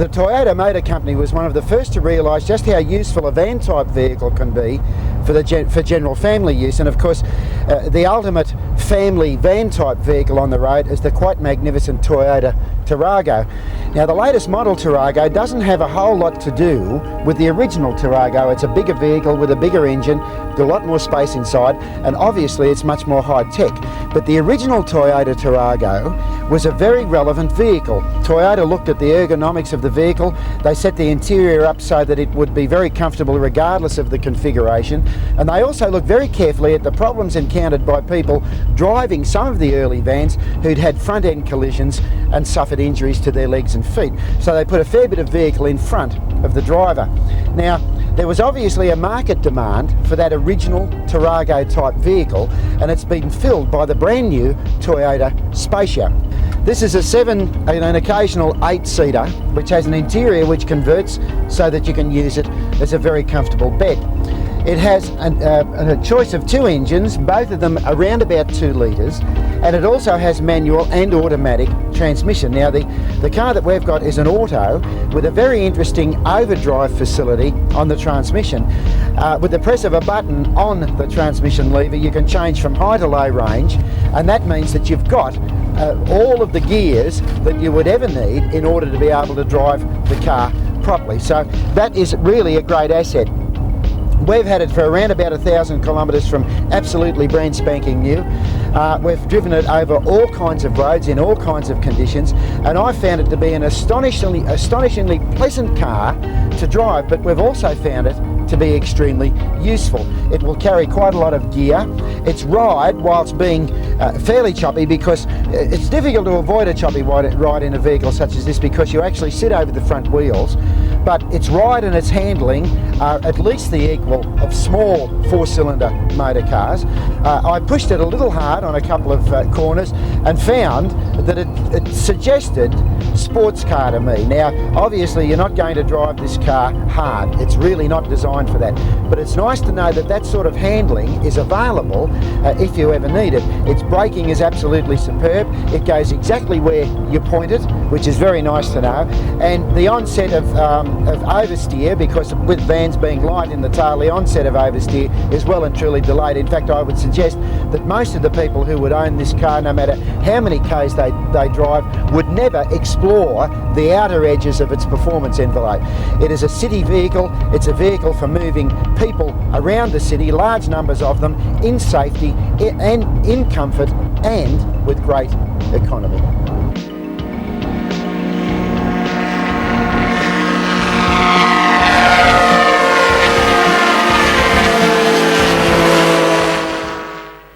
the Toyota Motor Company was one of the first to realise just how useful a van-type vehicle can be for general family use. And of course, the ultimate family van-type vehicle on the road is the quite magnificent Toyota Tarago. Now, the latest model Tarago doesn't have a whole lot to do with the original Tarago. It's a bigger vehicle with a bigger engine, got a lot more space inside, and obviously it's much more high-tech. But the original Toyota Tarago was a very relevant vehicle. Toyota looked at the ergonomics of the vehicle. They set the interior up so that it would be very comfortable regardless of the configuration, and they also looked very carefully at the problems encountered by people driving some of the early vans who'd had front-end collisions and suffered injuries to their legs and feet. So they put a fair bit of vehicle in front of the driver. Now, there was obviously a market demand for that original Tarago type vehicle, and it's been filled by the brand new Toyota Spacia. This is a 7 and an occasional 8-seater, which has an interior which converts so that you can use it as a very comfortable bed. It has a choice of 2 engines, both of them around about 2 litres, and it also has manual and automatic transmission. Now, the car that we've got is an auto with a very interesting overdrive facility on the transmission. With the press of a button on the transmission lever, you can change from high to low range, and that means that you've got all of the gears that you would ever need in order to be able to drive the car properly. So that is really a great asset. We've had it for around about 1,000 kilometres from absolutely brand spanking new. We've driven it over all kinds of roads in all kinds of conditions, and I found it to be an astonishingly pleasant car to drive, but we've also found it to be extremely useful. It will carry quite a lot of gear. Its ride, whilst being fairly choppy, because it's difficult to avoid a choppy ride in a vehicle such as this because you actually sit over the front wheels, but its ride and its handling are at least the equal of small 4-cylinder motor cars. I pushed it a little hard on a couple of corners and found that it suggested sports car to me. Now, obviously you're not going to drive this car hard. It's really not designed for that. But it's nice to know that that sort of handling is available if you ever need it. Its braking is absolutely superb. It goes exactly where you point it, which is very nice to know. And the onset of oversteer, because with vans being light in the tail, the onset of oversteer is well and truly delayed. In fact, I would suggest that most of the people who would own this car, no matter how many Ks they drive, would never explore the outer edges of its performance envelope. It is a city vehicle. It's a vehicle for moving people around the city, large numbers of them, in safety and in comfort and with great economy.